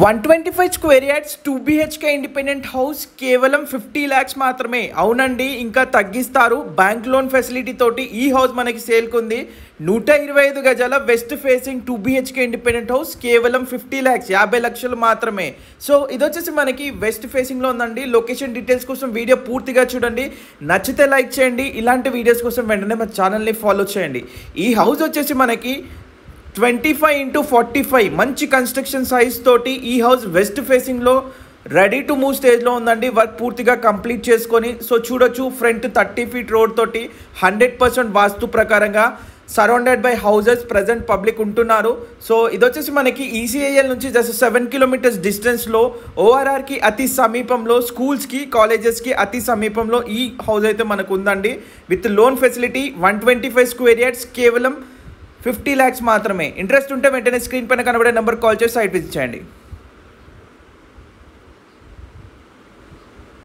125 square yards 2 BHK independent house కేవలం 50 lakhs మాత్రమే. అవునండి, ఇంకా తగ్గిస్తారు. బ్యాంక్ లోన్ ఫెసిలిటీ తోటి ఈ హౌస్ మనకి సేల్కుంది. 125 గజాల west facing 2 BHK independent house కేవలం 50 lakhs, 50 లక్షలు మాత్రమే. సో ఇది వచ్చేసి మనకి వెస్ట్ ఫేసింగ్లో ఉందండి. లొకేషన్ డీటెయిల్స్ కోసం వీడియో పూర్తిగా చూడండి. నచ్చితే లైక్ చేయండి. ఇలాంటి వీడియోస్ కోసం వెంటనే మా ఛానల్ని ఫాలో చేయండి. ఈ హౌస్ వచ్చేసి మనకి 25x45 మంచి కన్స్ట్రక్షన్ సైజ్ తోటి ఈ హౌస్ వెస్ట్ ఫేసింగ్లో రెడీ టు మూవ్ స్టేజ్లో ఉందండి. వర్క్ పూర్తిగా కంప్లీట్ చేసుకొని సో చూడొచ్చు. ఫ్రంట్ 30 feet రోడ్ తోటి 100% వాస్తు ప్రకారంగా surrounded by houses. Present public ఉంటున్నారు. సో ఇది వచ్చేసి మనకి ECIL నుంచి జస్ట్ 7 kilometers డిస్టెన్స్లో, ORRకి అతి సమీపంలో, స్కూల్స్కి కాలేజెస్కి అతి సమీపంలో ఈ హౌస్ అయితే మనకు ఉందండి. With loan facility 125 square yards కేవలం 50 lakhs మాత్రమే. ఇంట్రెస్ట్ ఉంటే వెంటనే స్క్రీన్ పైన కనబడే నెంబర్ కాల్ చేసి సైట్ విజిట్ చేయండి.